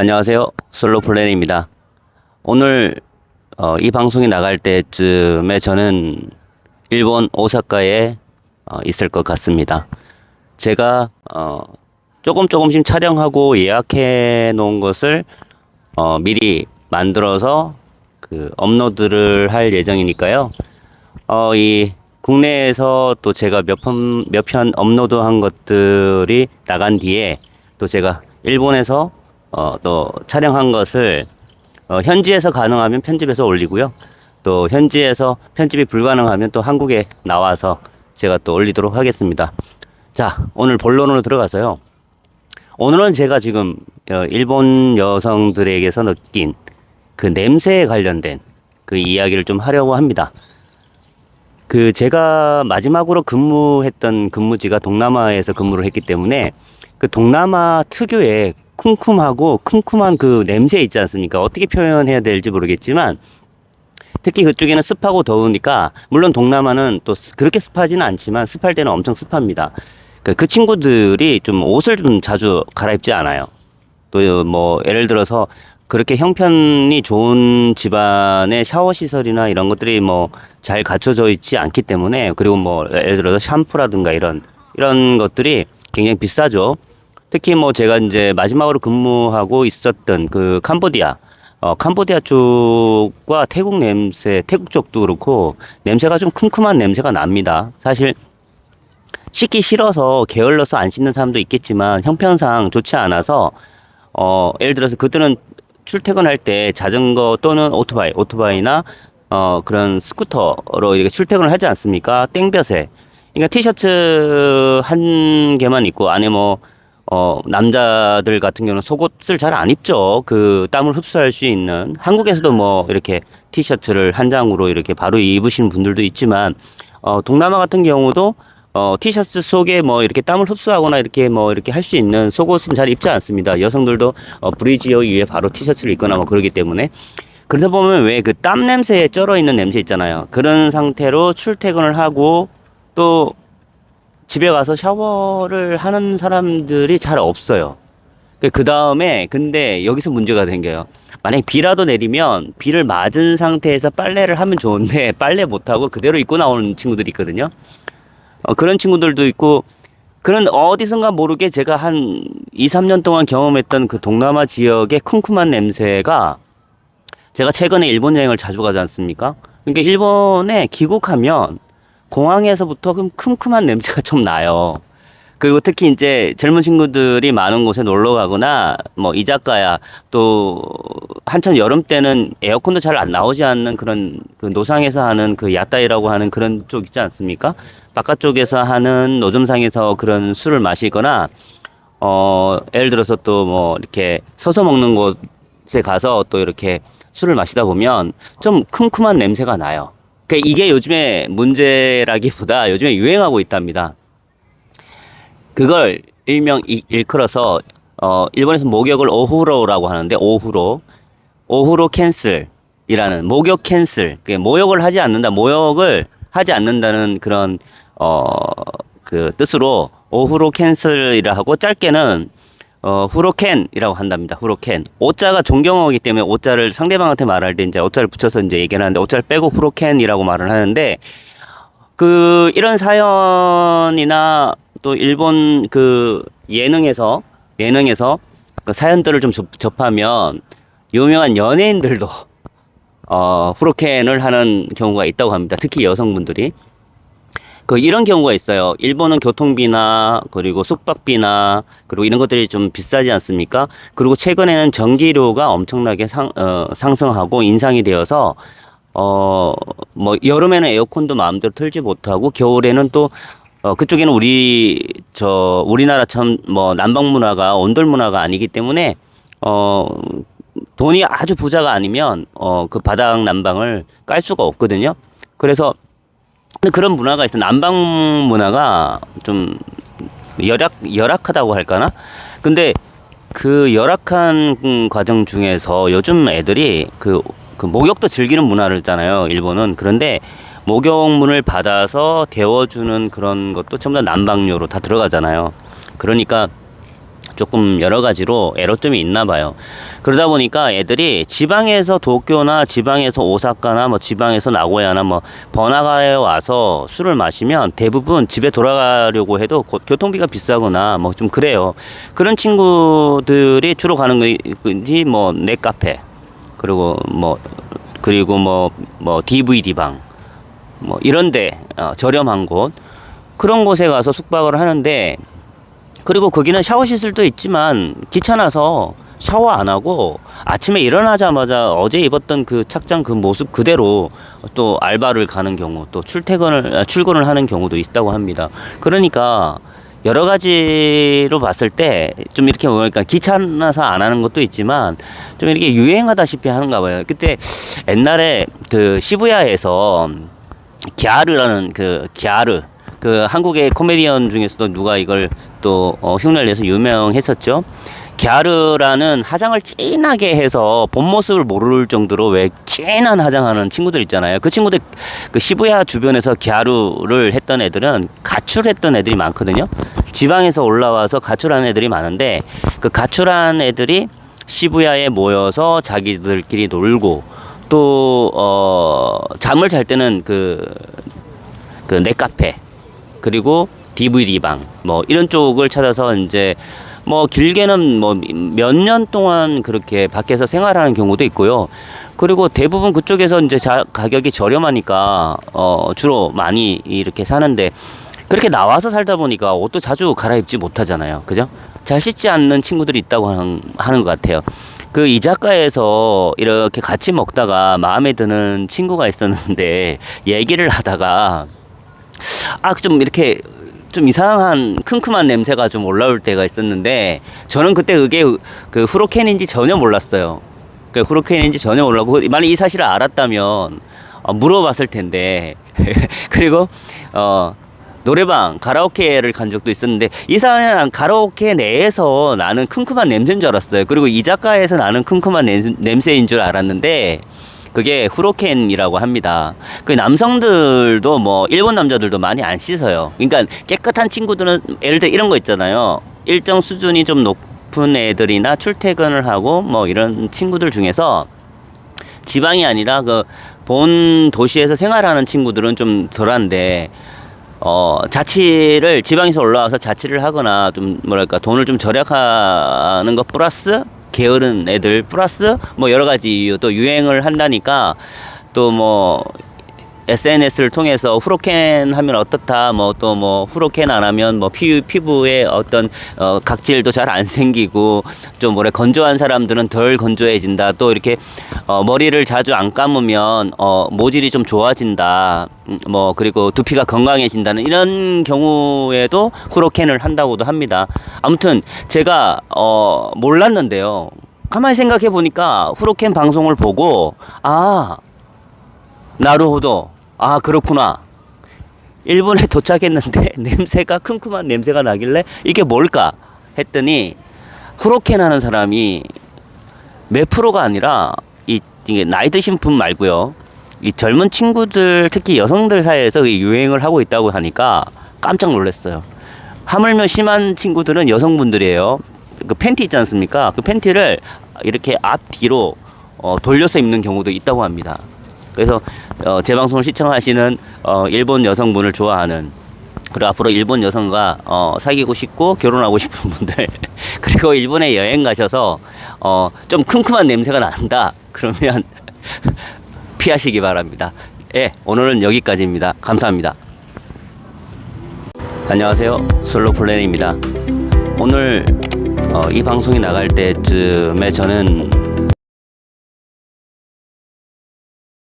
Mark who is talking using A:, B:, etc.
A: 안녕하세요. 솔로 플래너입니다. 오늘 이 방송이 나갈 때쯤에 저는 일본 오사카에 있을 것 같습니다. 제가 조금씩 촬영하고 예약해 놓은 것을 미리 만들어서 업로드를 할 예정이니까요. 이 국내에서 또 제가 몇 편 업로드한 것들이 나간 뒤에 또 제가 일본에서 또 촬영한 것을 현지에서 가능하면 편집해서 올리고요. 또 현지에서 편집이 불가능하면 또 한국에 나와서 제가 또 올리도록 하겠습니다. 자, 오늘 본론으로 들어가서요. 오늘은 제가 지금 일본 여성들에게서 느낀 그 냄새에 관련된 그 이야기를 좀 하려고 합니다. 제가 마지막으로 근무했던 근무지가 동남아에서 근무를 했기 때문에 그 동남아 특유의 쿰쿰한 그 냄새 있지 않습니까? 어떻게 표현해야 될지 모르겠지만 특히 그쪽에는 습하고 더우니까 물론 동남아는 또 그렇게 습하지는 않지만 습할 때는 엄청 습합니다. 그 친구들이 좀 옷을 좀 자주 갈아입지 않아요. 또 뭐 예를 들어서 그렇게 형편이 좋은 집안의 샤워 시설이나 이런 것들이 뭐 잘 갖춰져 있지 않기 때문에, 그리고 뭐 예를 들어서 샴푸라든가 이런 것들이 굉장히 비싸죠. 특히 뭐 제가 이제 마지막으로 근무하고 있었던 그 캄보디아 쪽과 태국 쪽도 그렇고 냄새가 좀 쿰쿰한 냄새가 납니다. 사실 씻기 싫어서 게을러서 안 씻는 사람도 있겠지만 형편상 좋지 않아서 예를 들어서 그들은 출퇴근할 때 자전거 또는 오토바이나 그런 스쿠터로 이렇게 출퇴근을 하지 않습니까? 땡볕에. 그러니까 티셔츠 한 개만 입고 안에 남자들 같은 경우는 속옷을 잘 안 입죠. 그 땀을 흡수할 수 있는. 한국에서도 뭐 이렇게 티셔츠를 한 장으로 이렇게 바로 입으시는 분들도 있지만, 동남아 같은 경우도 티셔츠 속에 뭐 이렇게 땀을 흡수하거나 이렇게 할 수 있는 속옷은 잘 입지 않습니다. 여성들도 브리지어 위에 바로 티셔츠를 입거나 뭐 그러기 때문에. 그러다 보면 왜 그 땀 냄새에 쩔어 있는 냄새 있잖아요. 그런 상태로 출퇴근을 하고 또 집에 가서 샤워를 하는 사람들이 잘 없어요. 그 다음에 근데 여기서 문제가 생겨요. 만약에 비라도 내리면 비를 맞은 상태에서 빨래를 하면 좋은데 빨래 못하고 그대로 입고 나오는 친구들이 있거든요. 그런 친구들도 있고, 그런 어디선가 모르게 제가 한 2, 3년 동안 경험했던 그 동남아 지역의 쿰쿰한 냄새가, 제가 최근에 일본 여행을 자주 가지 않습니까? 그러니까 일본에 귀국하면 공항에서부터 쿰쿰한 냄새가 좀 나요. 그리고 특히 이제 젊은 친구들이 많은 곳에 놀러 가거나 뭐 이자카야, 또 한참 여름 때는 에어컨도 잘 안 나오지 않는 그런 그 노상에서 하는 그 야따이라고 하는 그런 쪽 있지 않습니까? 바깥쪽에서 하는 노점상에서 그런 술을 마시거나 예를 들어서 또 뭐 이렇게 서서 먹는 곳에 가서 또 이렇게 술을 마시다 보면 좀 쿰쿰한 냄새가 나요. 그러니까 이게 요즘에 문제라기보다 요즘에 유행하고 있답니다. 그걸 일컬어서 일본에서 목욕을 오후로라고 하는데, 오후로 캔슬이라는, 목욕 캔슬, 모욕을 하지 않는다는 그런 그 뜻으로 오후로 캔슬이라 하고, 짧게는 후로캔이라고 한답니다. 후로캔. 오자가 존경어이기 때문에 오자를 상대방한테 말할 때 이제 오자를 붙여서 이제 얘기를 하는데, 오자를 빼고 후로캔이라고 말을 하는데, 이런 사연이나 또 일본 그 예능에서 그 사연들을 좀 접하면 유명한 연예인들도 후로캔을 하는 경우가 있다고 합니다. 특히 여성분들이. 이런 경우가 있어요. 일본은 교통비나 그리고 숙박비나 그리고 이런 것들이 좀 비싸지 않습니까? 그리고 최근에는 전기료가 엄청나게 상승하고 인상이 되어서 뭐 여름에는 에어컨도 마음대로 틀지 못하고, 겨울에는 또 그쪽에는 우리나라처럼 뭐 난방 문화가, 온돌 문화가 아니기 때문에 돈이 아주 부자가 아니면 그 바닥 난방을 깔 수가 없거든요. 그래서 그런 문화가 있어. 난방 문화가 좀 열악하다고 할까나? 근데 그 열악한 과정 중에서 요즘 애들이 그 목욕도 즐기는 문화를 있잖아요, 일본은. 그런데 목욕물을 받아서 데워주는 그런 것도 전부 다 난방료로 다 들어가잖아요. 그러니까 조금 여러 가지로 애로점이 있나 봐요. 그러다 보니까 애들이 지방에서 도쿄나 지방에서 오사카나 뭐 지방에서 나고야나 뭐 번화가에 와서 술을 마시면 대부분 집에 돌아가려고 해도 교통비가 비싸거나 뭐 좀 그래요. 그런 친구들이 주로 가는 것이 뭐 넷카페, 그리고 뭐 DVD 방 뭐 이런데 저렴한 곳, 그런 곳에 가서 숙박을 하는데, 그리고 거기는 샤워 시설도 있지만 귀찮아서 샤워 안 하고 아침에 일어나자마자 어제 입었던 그 착장 그 모습 그대로 또 알바를 가는 경우, 또 출근을 하는 경우도 있다고 합니다. 그러니까 여러 가지로 봤을 때 좀 이렇게 보니까 귀찮아서 안 하는 것도 있지만 좀 이렇게 유행하다시피 하는가 봐요. 그때 옛날에 그 시부야에서 갸르라는 그 한국의 코미디언 중에서도 누가 이걸 또 흉내를 내서 유명했었죠. 갸르라는 화장을 진하게 해서 본 모습을 모를 정도로 왜 진한 화장하는 친구들 있잖아요. 그 친구들, 그 시부야 주변에서 갸루를 했던 애들은 가출했던 애들이 많거든요. 지방에서 올라와서 가출한 애들이 많은데, 그 가출한 애들이 시부야에 모여서 자기들끼리 놀고, 또 잠을 잘 때는 그 넷카페, 그리고 DVD 방 뭐 이런 쪽을 찾아서 이제 뭐 길게는 뭐 몇 년 동안 그렇게 밖에서 생활하는 경우도 있고요. 그리고 대부분 그쪽에서 이제 가격이 저렴하니까 주로 많이 이렇게 사는데, 그렇게 나와서 살다 보니까 옷도 자주 갈아입지 못하잖아요. 그죠? 잘 씻지 않는 친구들이 있다고 하는 것 같아요. 그 이자카에서 이렇게 같이 먹다가 마음에 드는 친구가 있었는데, 얘기를 하다가 좀 이렇게 좀 이상한 큼큼한 냄새가 좀 올라올 때가 있었는데, 저는 그때 그게 그 후로켄인지 전혀 몰랐어요. 그 후로켄인지 전혀 몰랐고, 만약 이 사실을 알았다면 물어봤을 텐데. 그리고 노래방 가라오케를 간 적도 있었는데, 이상한 가라오케 내에서 나는 큼큼한 냄새인 줄 알았어요. 그리고 이자카에서 나는 큼큼한 냄새인 줄 알았는데, 그게 후로켄이라고 합니다. 그 남성들도 뭐 일본 남자들도 많이 안 씻어요. 그러니까 깨끗한 친구들은 예를 들어 이런 거 있잖아요. 일정 수준이 좀 높은 애들이나 출퇴근을 하고 뭐 이런 친구들 중에서 지방이 아니라 그 본 도시에서 생활하는 친구들은 좀 덜한데, 자취를 지방에서 올라와서 자취를 하거나 좀 뭐랄까 돈을 좀 절약하는 것 플러스 게으른 애들 플러스 뭐 여러 가지 이유, 또 유행을 한다니까 또 뭐 SNS를 통해서 후로켄 하면 어떻다, 뭐 또 뭐 후로켄 안 하면 뭐 피부에 어떤 각질도 잘 안 생기고, 좀 건조한 사람들은 덜 건조해진다, 또 이렇게 머리를 자주 안 감으면 모질이 좀 좋아진다, 뭐 그리고 두피가 건강해진다는 이런 경우에도 후로켄을 한다고도 합니다. 아무튼 제가 몰랐는데요. 가만히 생각해 보니까 후로켄 방송을 보고 나루호도, 그렇구나. 일본에 도착했는데 냄새가 큼큼한 냄새가 나길래 이게 뭘까 했더니, 후로켄 하는 사람이 몇 프로가 아니라 이게 나이 드신 분 말고요, 이 젊은 친구들, 특히 여성들 사이에서 유행을 하고 있다고 하니까 깜짝 놀랐어요. 하물며 심한 친구들은 여성분들이에요. 그 팬티 있지 않습니까? 그 팬티를 이렇게 앞뒤로 돌려서 입는 경우도 있다고 합니다. 그래서 제 방송을 시청하시는 일본 여성분을 좋아하는, 그리고 앞으로 일본 여성과 사귀고 싶고 결혼하고 싶은 분들 그리고 일본에 여행 가셔서 좀 큼큼한 냄새가 난다 그러면 피하시기 바랍니다. 예, 오늘은 여기까지입니다. 감사합니다. 안녕하세요, 솔로 플래너입니다. 오늘 이 방송이 나갈 때쯤에 저는